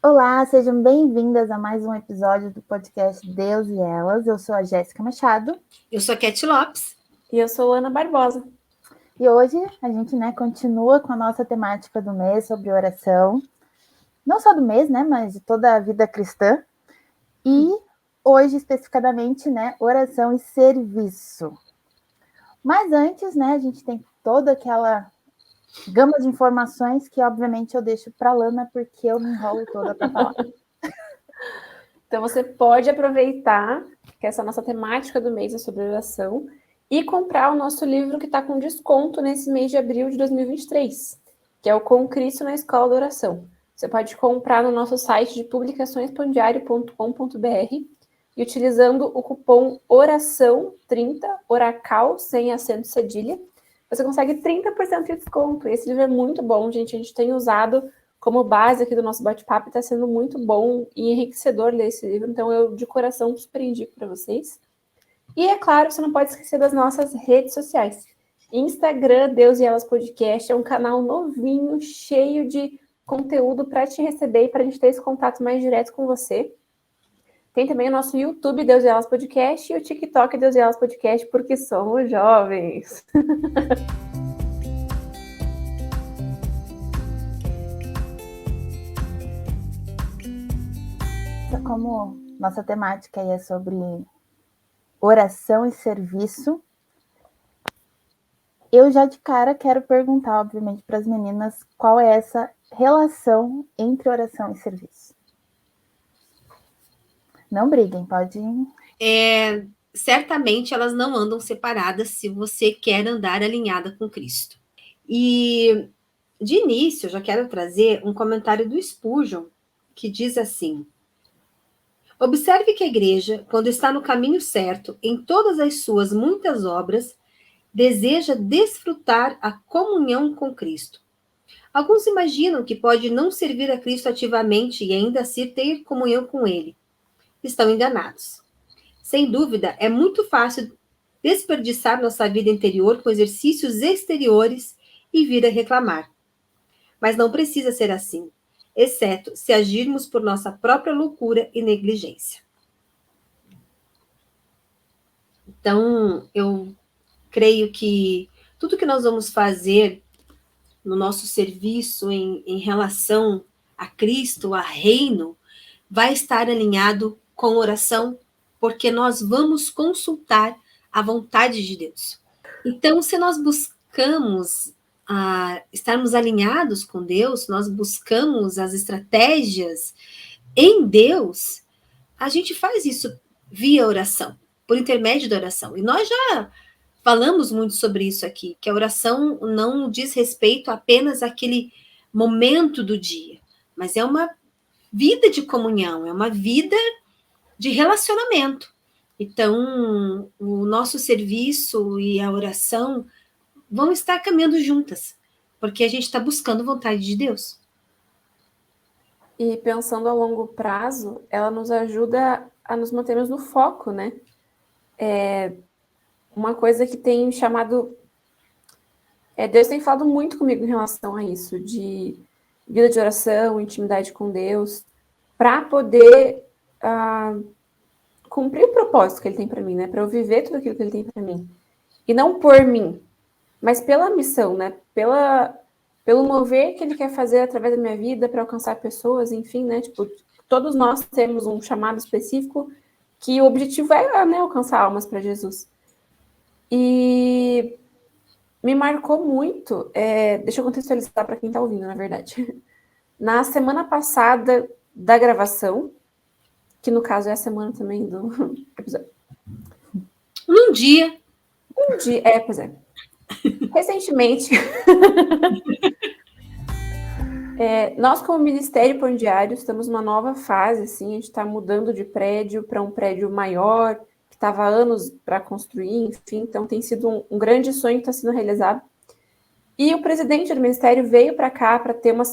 Olá, sejam bem-vindas a mais um episódio do podcast Deus e Elas. Eu sou a Jéssica Machado. Eu sou a Cat Lopes. E eu sou Ana Barbosa. E hoje a gente continua com a nossa temática do mês sobre oração. Não só do mês, mas de toda a vida cristã. E hoje, especificadamente, oração e serviço. Mas antes, a gente tem toda aquela gama de informações que, obviamente, eu deixo para a Lana, porque eu me enrolo toda para falar. Então, você pode aproveitar que essa nossa temática do mês é sobre oração e comprar o nosso livro que está com desconto nesse mês de abril de 2023, que é o Com Cristo na Escola da Oração. Você pode comprar no nosso site de publicaçõespandiário.com.br e utilizando o cupom ORAÇãO30, Oracal, sem acento cedilha, você consegue 30% de desconto. Esse livro é muito bom, gente. A gente tem usado como base aqui do nosso bate-papo, está sendo muito bom e enriquecedor ler esse livro, então eu de coração super indico para vocês. E é claro, você não pode esquecer das nossas redes sociais. Instagram, Deus e Elas Podcast, é um canal novinho, cheio de conteúdo para te receber e para a gente ter esse contato mais direto com você. Tem também o nosso YouTube, Deus e Elas Podcast, e o TikTok, Deus e Elas Podcast, porque somos jovens. Como nossa temática aí é sobre oração e serviço, eu já de cara quero perguntar, obviamente, para as meninas qual é essa relação entre oração e serviço. Não briguem, pode ir. Certamente elas não andam separadas se você quer andar alinhada com Cristo. E, de início, eu já quero trazer um comentário do Spurgeon, que diz assim: observe que a igreja, quando está no caminho certo, em todas as suas muitas obras, deseja desfrutar a comunhão com Cristo. Alguns imaginam que pode não servir a Cristo ativamente e ainda assim ter comunhão com Ele. Estão enganados. Sem dúvida, é muito fácil desperdiçar nossa vida interior com exercícios exteriores e vir a reclamar. Mas não precisa ser assim, exceto se agirmos por nossa própria loucura e negligência. Então, eu creio que tudo que nós vamos fazer no nosso serviço em relação a Cristo, a reino, vai estar alinhado com oração, porque nós vamos consultar a vontade de Deus. Então, se nós buscamos estarmos alinhados com Deus, nós buscamos as estratégias em Deus, a gente faz isso via oração, por intermédio da oração. E nós já falamos muito sobre isso aqui, que a oração não diz respeito apenas àquele momento do dia, mas é uma vida de comunhão, é uma vida de relacionamento. Então, o nosso serviço e a oração vão estar caminhando juntas, porque a gente está buscando a vontade de Deus. E pensando a longo prazo, ela nos ajuda a nos mantermos no foco, né? Uma coisa que tem chamado... Deus tem falado muito comigo em relação a isso, de vida de oração, intimidade com Deus, para poder cumprir o propósito que Ele tem para mim, né? Para eu viver tudo aquilo que Ele tem para mim. E não por mim, mas pela missão, né? Pelo mover que Ele quer fazer através da minha vida para alcançar pessoas, enfim, né? Tipo, todos nós temos um chamado específico que o objetivo é, né, alcançar almas para Jesus. E me marcou muito, deixa eu contextualizar para quem está ouvindo, na verdade. Na semana passada da gravação, que no caso é a semana também do episódio. Um dia. Pois é. Recentemente, nós como Ministério Pão Diário estamos numa nova fase, assim, a gente está mudando de prédio para um prédio maior, que estava há anos para construir, enfim, então tem sido um grande sonho que está sendo realizado. E o presidente do Ministério veio para cá para ter uma...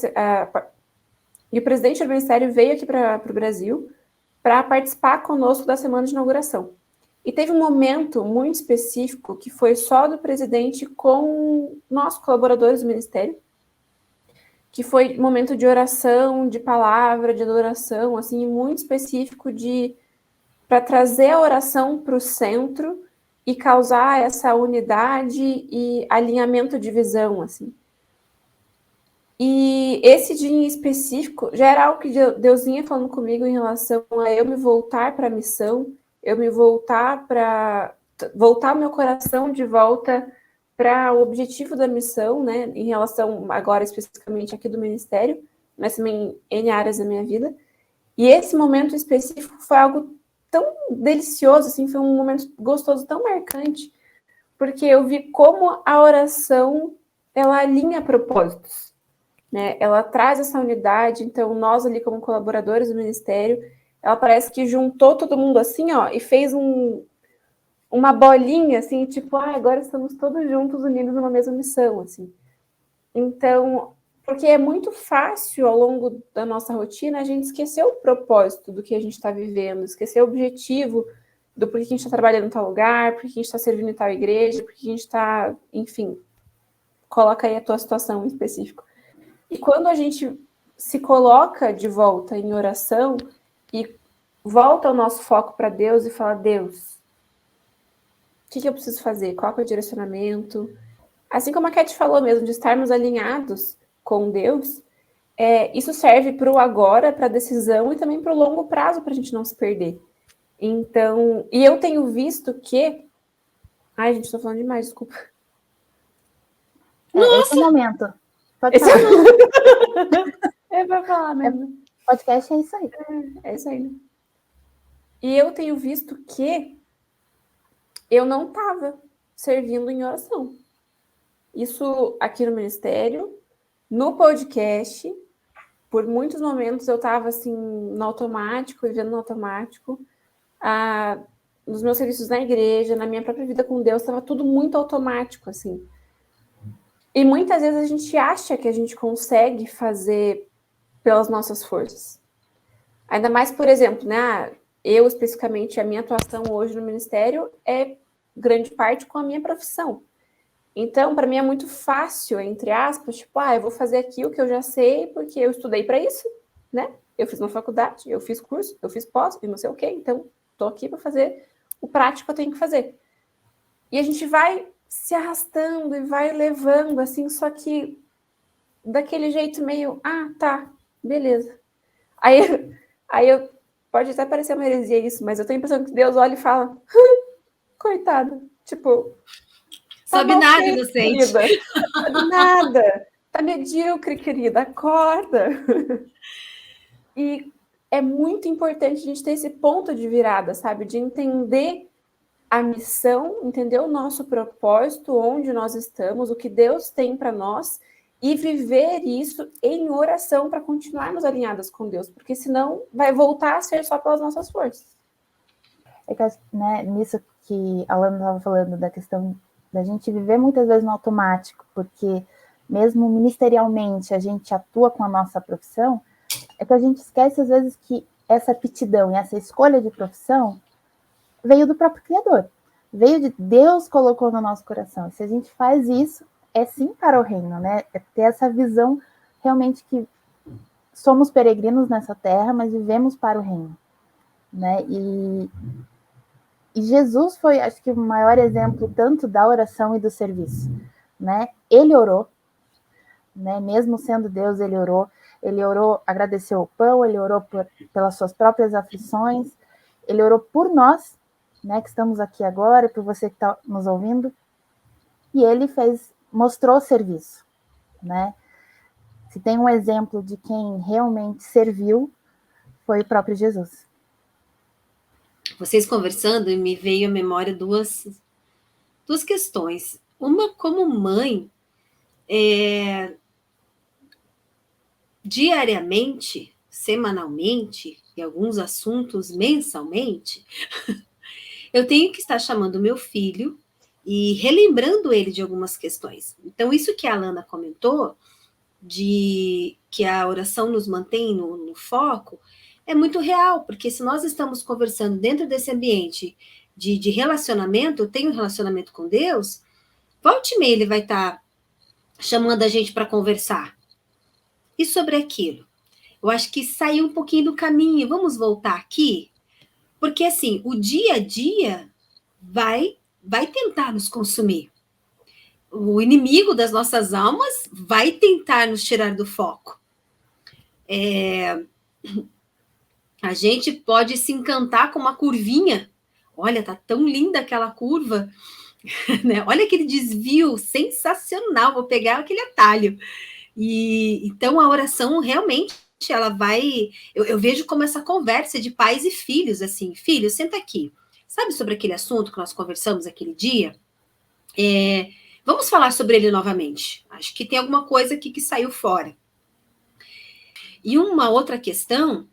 E o presidente do Ministério veio aqui para o Brasil para participar conosco da semana de inauguração. E teve um momento muito específico que foi só do presidente com nós, colaboradores do Ministério, que foi momento de oração, de palavra, de adoração, assim, muito específico para trazer a oração para o centro e causar essa unidade e alinhamento de visão, assim. E esse dia em específico já era algo que Deus vinha falando comigo em relação a eu me voltar para a missão, eu me voltar meu coração de volta para o objetivo da missão, né, em relação agora especificamente aqui do ministério, mas também em áreas da minha vida. E esse momento específico foi algo tão delicioso, assim, foi um momento gostoso, tão marcante, porque eu vi como a oração, ela alinha propósitos, né? Ela traz essa unidade, então nós ali como colaboradores do ministério, ela parece que juntou todo mundo assim, ó, e fez uma bolinha, assim, tipo, agora estamos todos juntos, unidos numa mesma missão, assim. Então, porque é muito fácil, ao longo da nossa rotina, a gente esquecer o propósito do que a gente está vivendo, esquecer o objetivo do porquê que a gente está trabalhando em tal lugar, porquê que a gente está servindo em tal igreja, porquê que a gente está, enfim, coloca aí a tua situação em específico. E quando a gente se coloca de volta em oração e volta o nosso foco para Deus e fala, Deus, o que eu preciso fazer? Qual é o direcionamento? Assim como a Cat falou mesmo, de estarmos alinhados com Deus, isso serve para o agora, para a decisão e também para o longo prazo, para a gente não se perder. Então, e eu tenho visto que... Ai, gente, estou falando demais, desculpa. Esse é o momento. Pode falar. É para falar mesmo. Podcast é isso aí. É isso aí. E eu tenho visto que eu não estava servindo em oração. Isso aqui no ministério, no podcast, por muitos momentos eu estava assim, no automático, vivendo no automático. Nos meus serviços na igreja, na minha própria vida com Deus, estava tudo muito automático, assim. E muitas vezes a gente acha que a gente consegue fazer pelas nossas forças. Ainda mais, por exemplo, né? Eu, especificamente, a minha atuação hoje no ministério é grande parte com a minha profissão. Então, para mim é muito fácil, entre aspas, tipo, eu vou fazer aqui o que eu já sei, porque eu estudei para isso, né? Eu fiz uma faculdade, eu fiz curso, eu fiz pós, e não sei o quê, então estou aqui para fazer o prático que eu tenho que fazer. E a gente vai se arrastando e vai levando, assim, só que daquele jeito meio, tá, beleza. Aí eu pode até parecer uma heresia isso, mas eu tenho a impressão que Deus olha e fala, coitada, tipo... Sabe nada, inocente. Sabe nada. Tá medíocre, querida. Acorda. E é muito importante a gente ter esse ponto de virada, sabe? De entender a missão, entender o nosso propósito, onde nós estamos, o que Deus tem para nós e viver isso em oração para continuarmos alinhadas com Deus, porque senão vai voltar a ser só pelas nossas forças. É que, né, nisso que a Alana estava falando da questão da gente viver muitas vezes no automático, porque mesmo ministerialmente a gente atua com a nossa profissão, é que a gente esquece às vezes que essa aptidão e essa escolha de profissão veio do próprio Criador, veio de Deus, colocou no nosso coração. E se a gente faz isso, é sim para o reino, né? É ter essa visão realmente que somos peregrinos nessa terra, mas vivemos para o reino, né? E Jesus foi, acho que, o maior exemplo tanto da oração e do serviço, né? Ele orou, né? Mesmo sendo Deus, ele orou, agradeceu o pão, ele orou pelas suas próprias aflições, ele orou por nós, né? Que estamos aqui agora, por você que está nos ouvindo, e ele mostrou serviço, né? Se tem um exemplo de quem realmente serviu, foi o próprio Jesus. Vocês conversando, me veio à memória duas questões. Uma, como mãe, diariamente, semanalmente, e alguns assuntos mensalmente, eu tenho que estar chamando meu filho e relembrando ele de algumas questões. Então, isso que a Alana comentou, de que a oração nos mantém no foco, é muito real, porque se nós estamos conversando dentro desse ambiente de relacionamento, eu tenho um relacionamento com Deus, volte e meia ele vai estar chamando a gente para conversar. e sobre aquilo. Eu acho que saiu um pouquinho do caminho. Vamos voltar aqui? Porque, assim, o dia a dia vai tentar nos consumir. O inimigo das nossas almas vai tentar nos tirar do foco. A gente pode se encantar com uma curvinha. Olha, tá tão linda aquela curva. Né? Olha aquele desvio sensacional. Vou pegar aquele atalho. E então a oração realmente ela vai. Eu vejo como essa conversa de pais e filhos, assim, filho, senta aqui. Sabe sobre aquele assunto que nós conversamos aquele dia? Vamos falar sobre ele novamente. Acho que tem alguma coisa aqui que saiu fora. E uma outra questão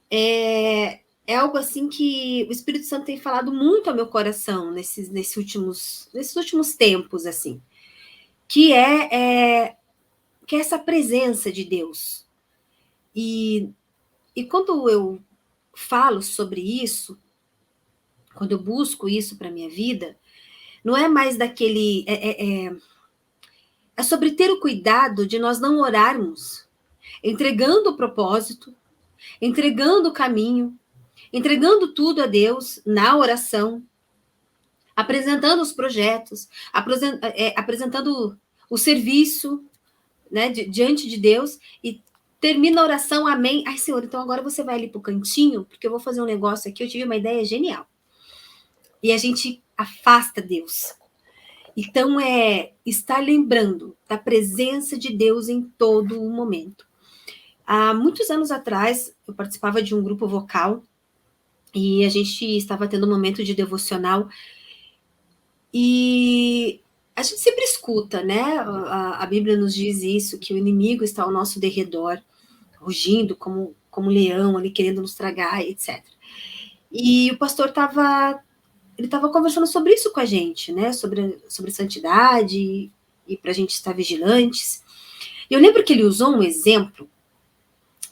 é algo assim que o Espírito Santo tem falado muito ao meu coração nesses últimos tempos, assim, que é essa presença de Deus. E quando eu falo sobre isso, quando eu busco isso para a minha vida, não é mais daquele... É sobre ter o cuidado de nós não orarmos, entregando o propósito, entregando o caminho, entregando tudo a Deus na oração, apresentando os projetos, apresentando o serviço, né, diante de Deus, e termina a oração, amém. Ai, Senhor, então agora você vai ali pro cantinho, porque eu vou fazer um negócio aqui, eu tive uma ideia genial. E a gente afasta Deus. Então, estar lembrando da presença de Deus em todo o momento. Há muitos anos atrás, eu participava de um grupo vocal, e a gente estava tendo um momento de devocional, e a gente sempre escuta, né? A Bíblia nos diz isso, que o inimigo está ao nosso derredor, rugindo como um leão ali, querendo nos tragar, etc. E o pastor estava conversando sobre isso com a gente, né? Sobre santidade e para a gente estar vigilantes. E eu lembro que ele usou um exemplo,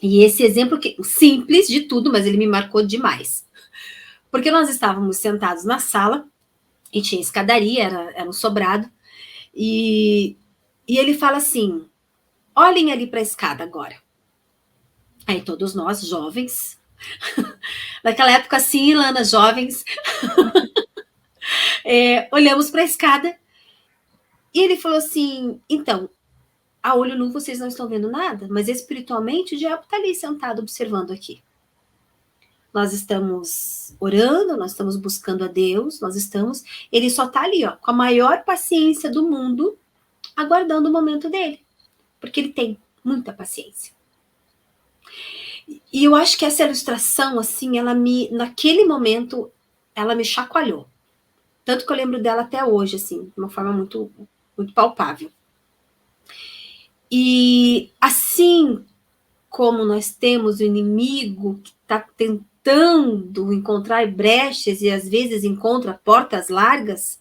e esse exemplo simples de tudo, mas ele me marcou demais. Porque nós estávamos sentados na sala, e tinha escadaria, era um sobrado, e ele fala assim, olhem ali para a escada agora. Aí todos nós, jovens, naquela época assim, Lana, jovens, olhamos para a escada, e ele falou assim, então, a olho nu vocês não estão vendo nada, mas espiritualmente o diabo está ali sentado observando aqui. Nós estamos orando, nós estamos buscando a Deus, ele só está ali, ó, com a maior paciência do mundo, aguardando o momento dele, porque ele tem muita paciência. E eu acho que essa ilustração, assim, naquele momento, ela me chacoalhou. Tanto que eu lembro dela até hoje, assim, de uma forma muito, muito palpável. E assim como nós temos o inimigo que está tentando encontrar brechas e às vezes encontra portas largas,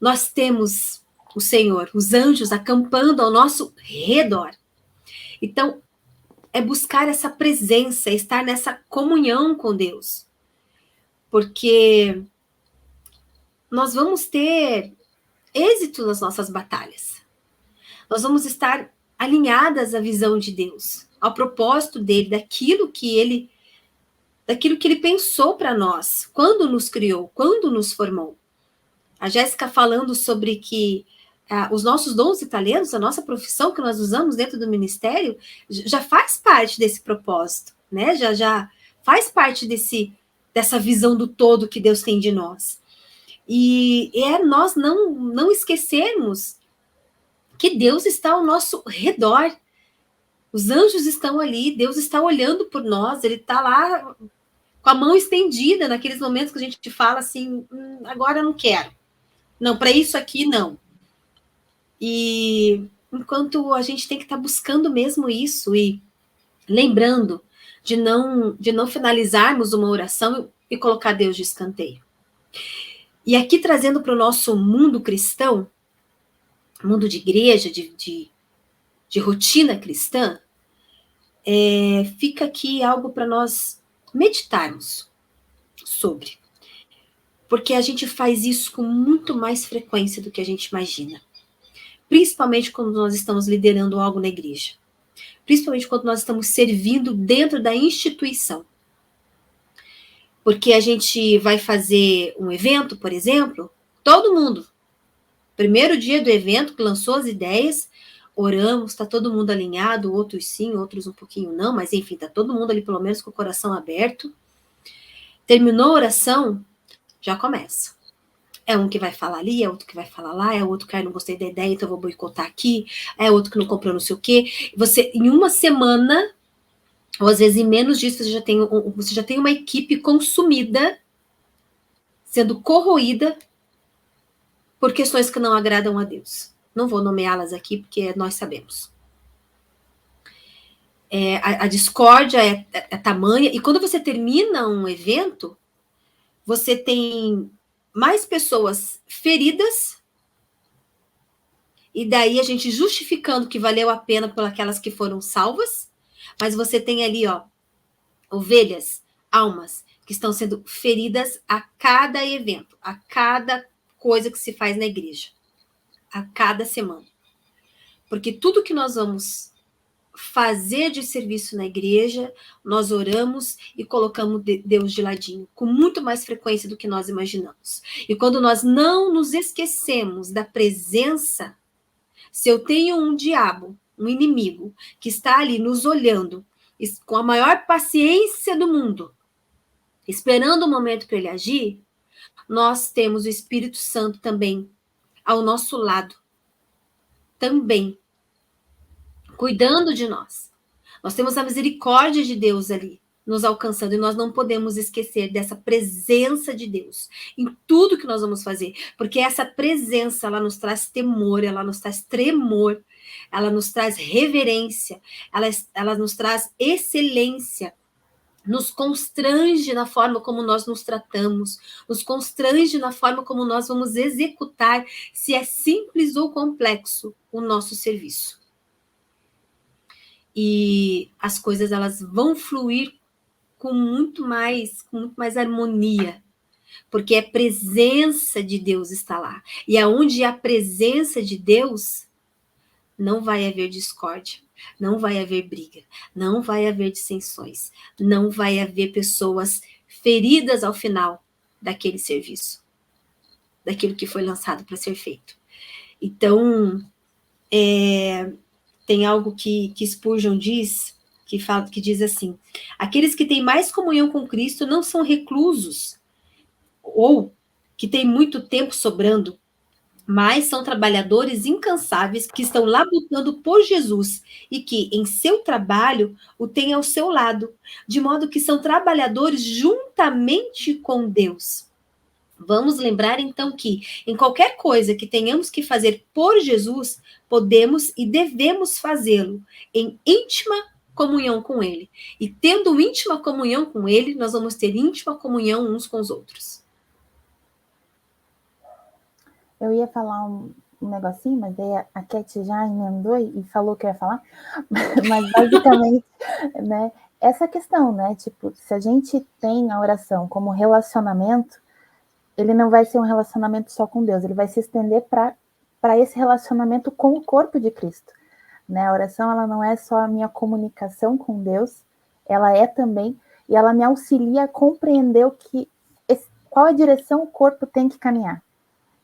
nós temos o Senhor, os anjos acampando ao nosso redor. Então, é buscar essa presença, estar nessa comunhão com Deus. Porque nós vamos ter êxito nas nossas batalhas. Nós vamos estar alinhadas à visão de Deus, ao propósito dele, daquilo que ele pensou para nós, quando nos criou, quando nos formou. A Jéssica falando sobre que os nossos dons e talentos, a nossa profissão que nós usamos dentro do ministério, já faz parte desse propósito, né? Já faz parte dessa visão do todo que Deus tem de nós. E nós não esquecermos que Deus está ao nosso redor. Os anjos estão ali, Deus está olhando por nós, ele está lá com a mão estendida naqueles momentos que a gente fala assim, agora eu não quero. Não, para isso aqui, não. E enquanto a gente tem que estar buscando mesmo isso e lembrando de não finalizarmos uma oração e colocar Deus de escanteio. E aqui trazendo para o nosso mundo cristão, mundo de igreja, de rotina cristã, fica aqui algo para nós meditarmos sobre. Porque a gente faz isso com muito mais frequência do que a gente imagina. Principalmente quando nós estamos liderando algo na igreja. principalmente quando nós estamos servindo dentro da instituição. Porque a gente vai fazer um evento, por exemplo, todo mundo, primeiro dia do evento, que lançou as ideias, oramos, está todo mundo alinhado, outros sim, outros um pouquinho não, mas enfim, está todo mundo ali pelo menos com o coração aberto. Terminou a oração, já começa. É um que vai falar ali, é outro que vai falar lá, é outro que não gostei da ideia, então vou boicotar aqui, é outro que não comprou não sei o quê. Você, em uma semana, ou às vezes em menos disso, você já tem uma equipe consumida, sendo corroída por questões que não agradam a Deus. Não vou nomeá-las aqui, porque nós sabemos. A discórdia é tamanha, e quando você termina um evento, você tem mais pessoas feridas, e daí a gente justificando que valeu a pena por aquelas que foram salvas, mas você tem ali, ovelhas, almas, que estão sendo feridas a cada evento, a cada coisa que se faz na igreja, a cada semana. Porque tudo que nós vamos fazer de serviço na igreja, nós oramos e colocamos Deus de ladinho, com muito mais frequência do que nós imaginamos. E quando nós não nos esquecemos da presença, se eu tenho um diabo, um inimigo, que está ali nos olhando, com a maior paciência do mundo, esperando o momento para ele agir, nós temos o Espírito Santo também ao nosso lado, também, cuidando de nós. Nós temos a misericórdia de Deus ali, nos alcançando, e nós não podemos esquecer dessa presença de Deus em tudo que nós vamos fazer, porque essa presença, ela nos traz temor, ela nos traz tremor, ela nos traz reverência, ela nos traz excelência, nos constrange na forma como nós nos tratamos, nos constrange na forma como nós vamos executar, se é simples ou complexo, o nosso serviço. E as coisas, elas vão fluir com muito mais harmonia, porque a presença de Deus está lá. E aonde a presença de Deus, não vai haver discórdia, não vai haver briga, não vai haver dissensões, não vai haver pessoas feridas ao final daquele serviço, daquilo que foi lançado para ser feito. Então, tem algo que Spurgeon diz, que diz assim: aqueles que têm mais comunhão com Cristo não são reclusos, ou que têm muito tempo sobrando, mas são trabalhadores incansáveis que estão labutando por Jesus e que, em seu trabalho, o têm ao seu lado, de modo que são trabalhadores juntamente com Deus. Vamos lembrar, então, que em qualquer coisa que tenhamos que fazer por Jesus, podemos e devemos fazê-lo em íntima comunhão com Ele. E tendo íntima comunhão com Ele, nós vamos ter íntima comunhão uns com os outros. Eu ia falar um negocinho, mas aí a Cat já emendou e falou que eu ia falar. Mas basicamente, né, essa questão, né? Tipo, se a gente tem a oração como relacionamento, ele não vai ser um relacionamento só com Deus, ele vai se estender para esse relacionamento com o corpo de Cristo. Né? A oração, ela não é só a minha comunicação com Deus, ela é também, e ela me auxilia a compreender qual a direção o corpo tem que caminhar.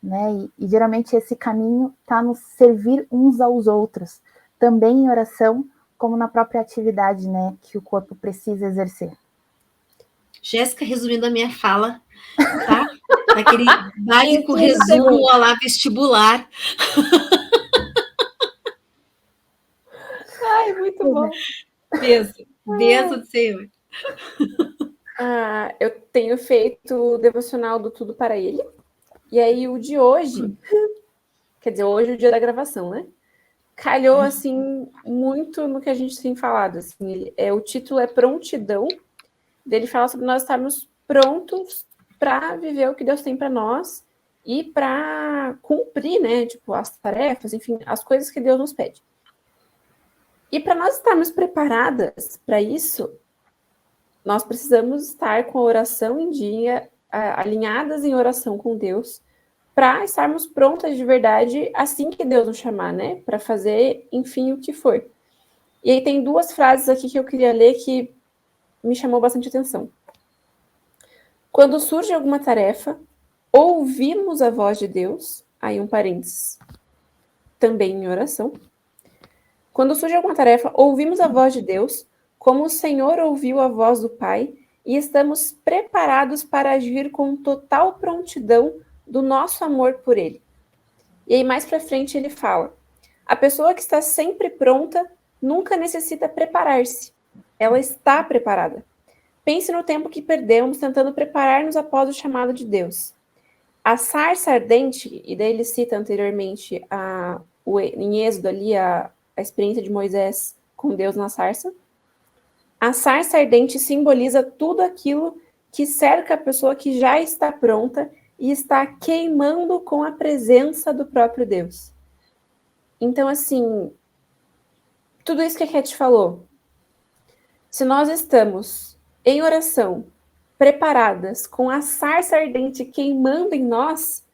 Né? E geralmente esse caminho está no servir uns aos outros, também em oração, como na própria atividade, né, que o corpo precisa exercer. Jéssica, resumindo a minha fala, tá? Naquele básico resumo lá vestibular. Ai, muito bom. Beijo do Senhor. Eu tenho feito o devocional do Tudo para Ele. E aí o de hoje, quer dizer, hoje é o dia da gravação, né? Calhou, assim, muito no que a gente tem falado. Assim, o título é Prontidão. Dele fala sobre nós estarmos prontos para viver o que Deus tem para nós e para cumprir, né? Tipo, as tarefas, enfim, as coisas que Deus nos pede. E para nós estarmos preparadas para isso, nós precisamos estar com a oração em dia, alinhadas em oração com Deus, para estarmos prontas de verdade assim que Deus nos chamar, né? Para fazer, enfim, o que for. E aí tem 2 frases aqui que eu queria ler que me chamou bastante atenção. Quando surge alguma tarefa, ouvimos a voz de Deus, aí um parênteses, também em oração. Quando surge alguma tarefa, ouvimos a voz de Deus, como o Senhor ouviu a voz do Pai, e estamos preparados para agir com total prontidão do nosso amor por Ele. E aí mais para frente ele fala: a pessoa que está sempre pronta nunca necessita preparar-se. Ela está preparada. Pense no tempo que perdemos tentando preparar-nos após o chamado de Deus. A sarça ardente, e daí ele cita anteriormente em Êxodo ali a experiência de Moisés com Deus na sarça. A sarça ardente simboliza tudo aquilo que cerca a pessoa que já está pronta e está queimando com a presença do próprio Deus. Então, assim, tudo isso que a Cat falou, se nós estamos em oração, preparadas, com a sarça ardente queimando em nós,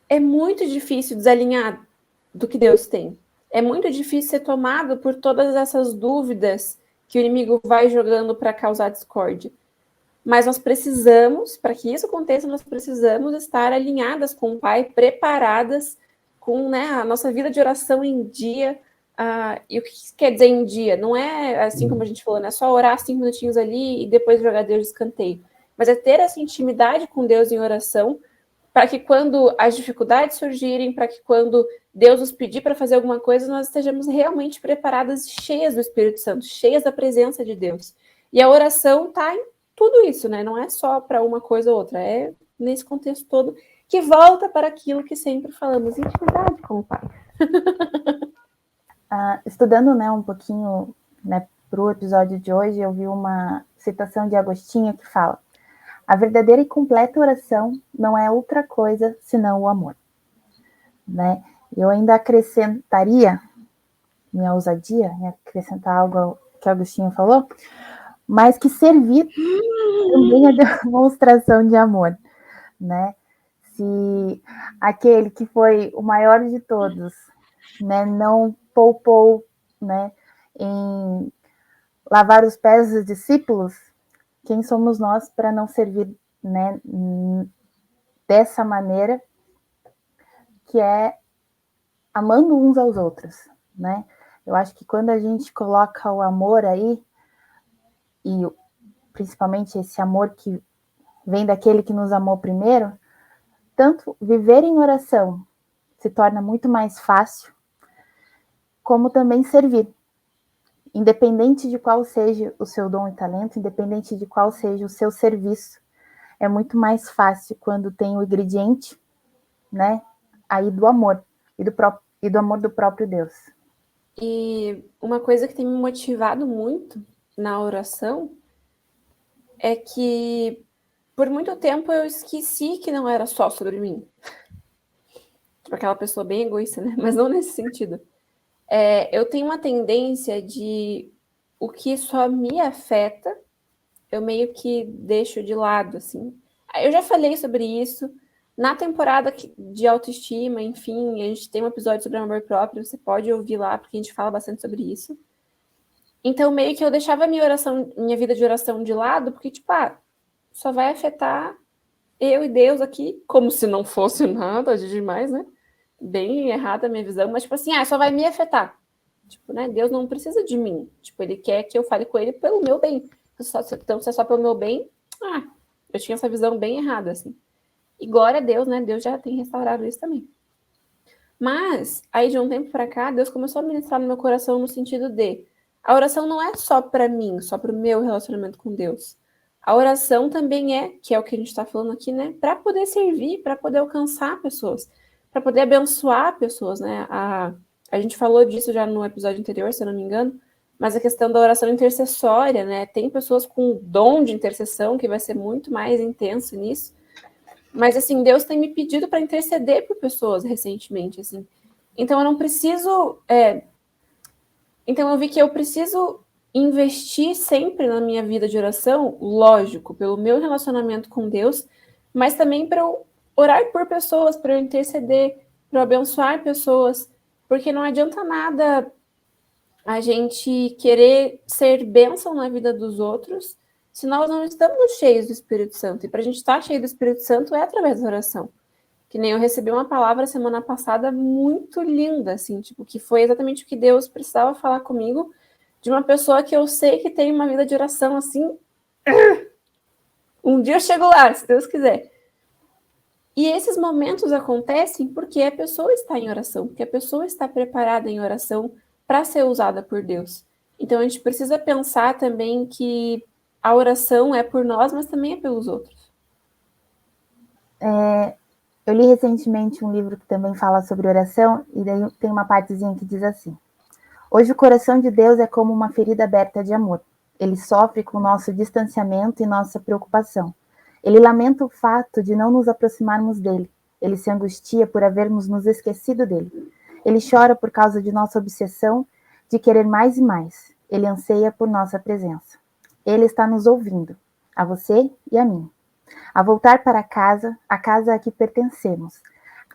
é muito difícil desalinhar do que Deus tem. É muito difícil ser tomado por todas essas dúvidas que o inimigo vai jogando para causar discórdia. Mas nós precisamos, para que isso aconteça, nós precisamos estar alinhadas com o Pai, preparadas, com, né, a nossa vida de oração em dia. E o que quer dizer em dia? Não é assim como a gente falou, não é só orar 5 minutinhos ali e depois jogar Deus de escanteio. Mas é ter essa intimidade com Deus em oração, para que quando as dificuldades surgirem, para que quando Deus nos pedir para fazer alguma coisa, nós estejamos realmente preparadas, cheias do Espírito Santo, cheias da presença de Deus. E a oração está em tudo isso, né? Não é só para uma coisa ou outra, é nesse contexto todo que volta para aquilo que sempre falamos, intimidade com o Pai. Estudando, né, um pouquinho, né, para o episódio de hoje, eu vi uma citação de Agostinho que fala: a verdadeira e completa oração não é outra coisa senão o amor. Né? Eu ainda acrescentaria, minha ousadia, acrescentar algo ao que Agostinho falou, mas que servir também é demonstração de amor. Né? Se aquele que foi o maior de todos, né, não poupou, né, em lavar os pés dos discípulos, quem somos nós para não servir, né, dessa maneira, que é amando uns aos outros, né? Eu acho que quando a gente coloca o amor aí, e principalmente esse amor que vem daquele que nos amou primeiro, tanto viver em oração se torna muito mais fácil, como também servir. Independente de qual seja o seu dom e talento, independente de qual seja o seu serviço, é muito mais fácil quando tem o ingrediente, né, aí do amor e do amor do próprio Deus. E uma coisa que tem me motivado muito na oração é que por muito tempo eu esqueci que não era só sobre mim. Tipo aquela pessoa bem egoísta, né? Mas não nesse sentido. Eu tenho uma tendência de o que só me afeta, eu meio que deixo de lado, assim. Eu já falei sobre isso na temporada de autoestima, enfim, a gente tem um episódio sobre amor próprio, você pode ouvir lá, porque a gente fala bastante sobre isso. Então, meio que eu deixava minha vida de oração de lado, porque, tipo, só vai afetar eu e Deus aqui, como se não fosse nada de demais, né? Bem errada a minha visão, mas, tipo assim, só vai me afetar. Tipo, né? Deus não precisa de mim. Tipo, ele quer que eu fale com ele pelo meu bem. Então, se é só pelo meu bem, eu tinha essa visão bem errada, assim. E glória a Deus, né? Deus já tem restaurado isso também. Mas, aí de um tempo para cá, Deus começou a ministrar no meu coração no sentido de a oração não é só para mim, só para o meu relacionamento com Deus. A oração também que é o que a gente está falando aqui, né? Para poder servir, para poder alcançar pessoas, para poder abençoar pessoas, né? A gente falou disso já no episódio anterior, se eu não me engano, mas a questão da oração intercessória, né? Tem pessoas com dom de intercessão que vai ser muito mais intenso nisso. Mas, assim, Deus tem me pedido para interceder por pessoas recentemente, assim. Então, eu não preciso... Então, eu vi que eu preciso investir sempre na minha vida de oração, lógico, pelo meu relacionamento com Deus, mas também para eu orar por pessoas, para eu interceder, para eu abençoar pessoas, porque não adianta nada a gente querer ser bênção na vida dos outros se nós não estamos cheios do Espírito Santo. E para a gente estar cheio do Espírito Santo é através da oração. Que nem eu recebi uma palavra semana passada muito linda, assim, tipo, que foi exatamente o que Deus precisava falar comigo, de uma pessoa que eu sei que tem uma vida de oração, assim, um dia eu chego lá, se Deus quiser. E esses momentos acontecem porque a pessoa está em oração, porque a pessoa está preparada em oração para ser usada por Deus. Então a gente precisa pensar também que a oração é por nós, mas também é pelos outros. Eu li recentemente um livro que também fala sobre oração, e daí tem uma partezinha que diz assim: hoje o coração de Deus é como uma ferida aberta de amor. Ele sofre com o nosso distanciamento e nossa preocupação. Ele lamenta o fato de não nos aproximarmos dele. Ele se angustia por havermos nos esquecido dele. Ele chora por causa de nossa obsessão de querer mais e mais. Ele anseia por nossa presença. Ele está nos ouvindo, a você e a mim. A voltar para casa, a casa a que pertencemos,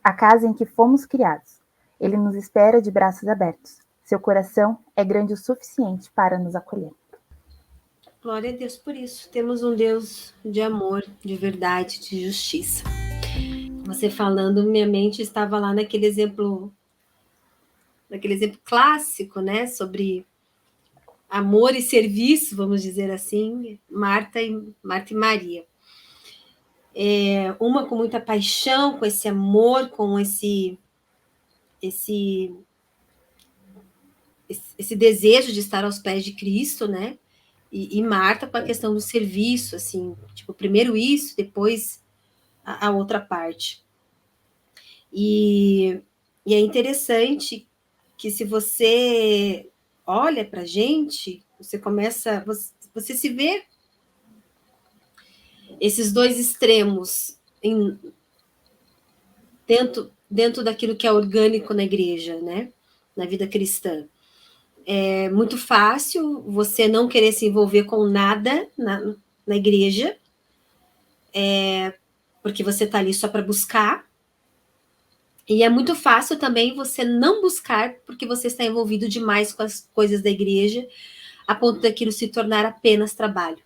a casa em que fomos criados. Ele nos espera de braços abertos. Seu coração é grande o suficiente para nos acolher. Glória a Deus por isso. Temos um Deus de amor, de verdade, de justiça. Você falando, minha mente estava lá naquele exemplo clássico, né? Sobre amor e serviço, vamos dizer assim, Marta e Maria. Uma com muita paixão, com esse amor, com esse desejo de estar aos pés de Cristo, né? E Marta com a questão do serviço, assim, tipo, primeiro isso, depois a outra parte. E é interessante que se você olha para a gente, você se vê esses dois extremos dentro daquilo que é orgânico na igreja, né? Na vida cristã. É muito fácil você não querer se envolver com nada na igreja, porque você está ali só para buscar. E é muito fácil também você não buscar porque você está envolvido demais com as coisas da igreja, a ponto daquilo se tornar apenas trabalho.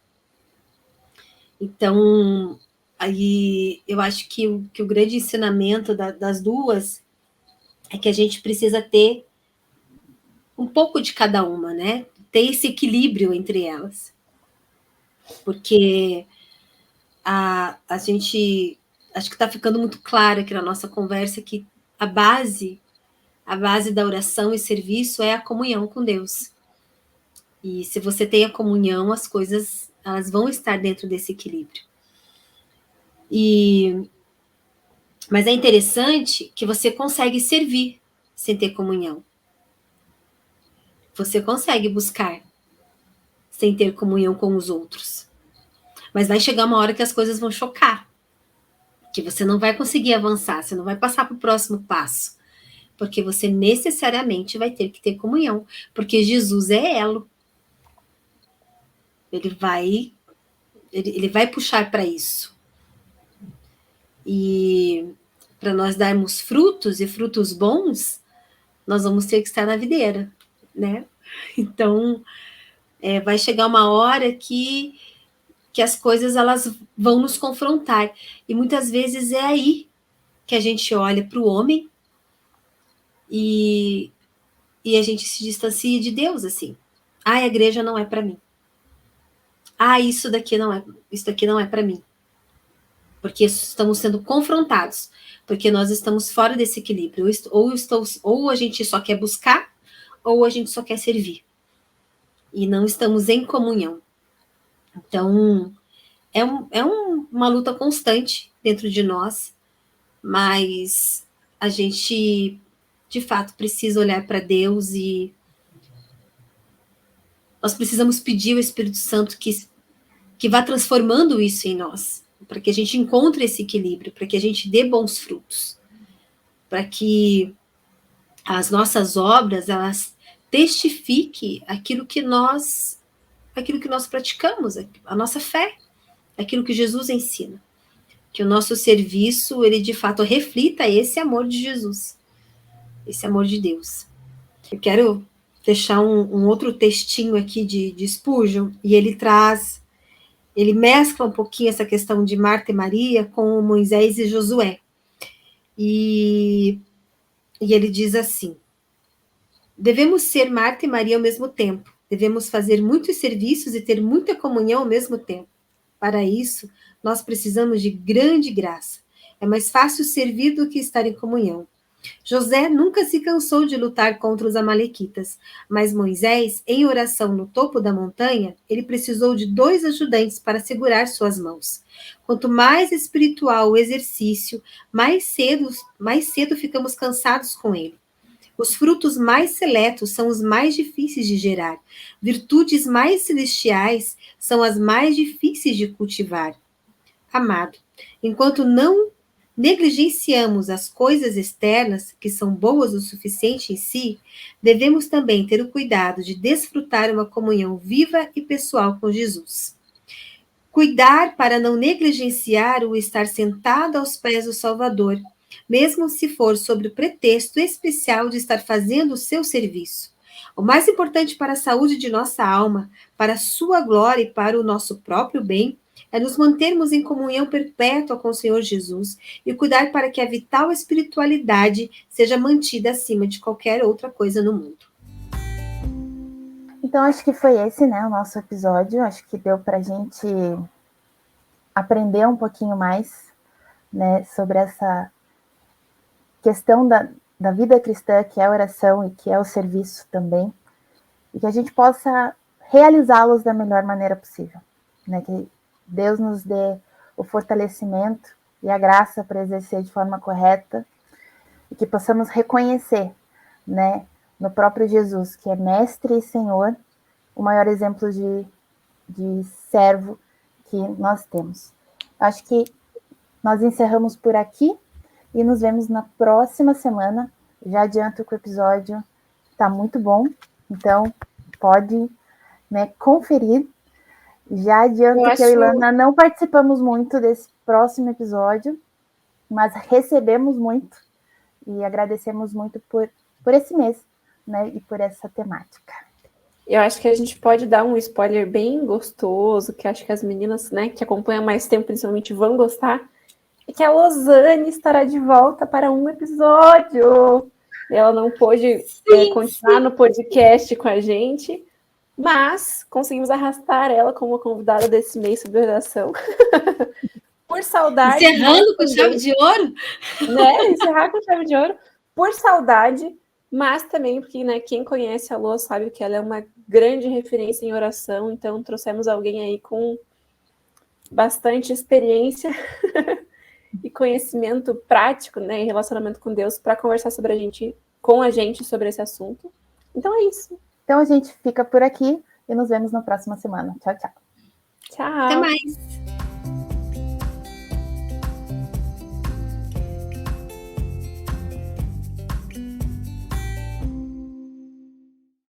Então, aí eu acho que o grande ensinamento das duas é que a gente precisa ter um pouco de cada uma, né? Ter esse equilíbrio entre elas. Porque a gente, acho que está ficando muito claro aqui na nossa conversa que a base da oração e serviço é a comunhão com Deus. E se você tem a comunhão, as coisas elas vão estar dentro desse equilíbrio. Mas é interessante que você consegue servir sem ter comunhão. Você consegue buscar sem ter comunhão com os outros. Mas vai chegar uma hora que as coisas vão chocar. Que você não vai conseguir avançar, você não vai passar para o próximo passo. Porque você necessariamente vai ter que ter comunhão. Porque Jesus é elo. Ele vai puxar para isso. E para nós darmos frutos e frutos bons, nós vamos ter que estar na videira, né? Então, vai chegar uma hora que as coisas elas vão nos confrontar. E muitas vezes é aí que a gente olha para o homem e a gente se distancia de Deus, assim. A igreja não é para mim. Isso daqui não é para mim. Porque estamos sendo confrontados, porque nós estamos fora desse equilíbrio. Ou a gente só quer buscar, ou a gente só quer servir. E não estamos em comunhão. Então, uma luta constante dentro de nós, mas a gente, de fato, precisa olhar para Deus e nós precisamos pedir ao Espírito Santo que vá transformando isso em nós, para que a gente encontre esse equilíbrio, para que a gente dê bons frutos, para que as nossas obras, elas testifiquem aquilo que nós praticamos, a nossa fé, aquilo que Jesus ensina. Que o nosso serviço, ele de fato reflita esse amor de Jesus, esse amor de Deus. Eu quero deixar um outro textinho aqui de Spurgeon, e ele mescla um pouquinho essa questão de Marta e Maria com Moisés e Josué. E ele diz assim: devemos ser Marta e Maria ao mesmo tempo. Devemos fazer muitos serviços e ter muita comunhão ao mesmo tempo. Para isso, nós precisamos de grande graça. É mais fácil servir do que estar em comunhão. José nunca se cansou de lutar contra os amalequitas, mas Moisés, em oração no topo da montanha, ele precisou de 2 ajudantes para segurar suas mãos. Quanto mais espiritual o exercício, mais cedo ficamos cansados com ele. Os frutos mais seletos são os mais difíceis de gerar. Virtudes mais celestiais são as mais difíceis de cultivar. Amado, enquanto não negligenciamos as coisas externas, que são boas o suficiente em si, devemos também ter o cuidado de desfrutar uma comunhão viva e pessoal com Jesus. Cuidar para não negligenciar o estar sentado aos pés do Salvador, mesmo se for sob o pretexto especial de estar fazendo o seu serviço. O mais importante para a saúde de nossa alma, para a sua glória e para o nosso próprio bem, é nos mantermos em comunhão perpétua com o Senhor Jesus e cuidar para que a vital espiritualidade seja mantida acima de qualquer outra coisa no mundo. Então, acho que foi esse, né, o nosso episódio. Acho que deu para a gente aprender um pouquinho mais, né, sobre essa questão da vida cristã, que é a oração e que é o serviço também, e que a gente possa realizá-los da melhor maneira possível, né, que Deus nos dê o fortalecimento e a graça para exercer de forma correta e que possamos reconhecer, né, no próprio Jesus, que é mestre e Senhor, o maior exemplo de servo que nós temos. Acho que nós encerramos por aqui e nos vemos na próxima semana. Já adianto que o episódio está muito bom, então pode, né, conferir. Já adianto que eu e Ilana não participamos muito desse próximo episódio, mas recebemos muito e agradecemos muito por esse mês, né, e por essa temática. Eu acho que a gente pode dar um spoiler bem gostoso, que acho que as meninas, né, que acompanham mais tempo, principalmente, vão gostar, é que a Losane estará de volta para um episódio. Ela não pôde continuar no podcast com a gente, mas conseguimos arrastar ela como convidada desse mês sobre oração. Por saudade. Encerrando com chave de ouro? Né? Encerrar com chave de ouro. Por saudade, mas também porque, né, quem conhece a Lô sabe que ela é uma grande referência em oração, então trouxemos alguém aí com bastante experiência e conhecimento prático, né, em relacionamento com Deus, para conversar com a gente sobre esse assunto. Então é isso. Então a gente fica por aqui e nos vemos na próxima semana. Tchau, tchau. Tchau. Até mais.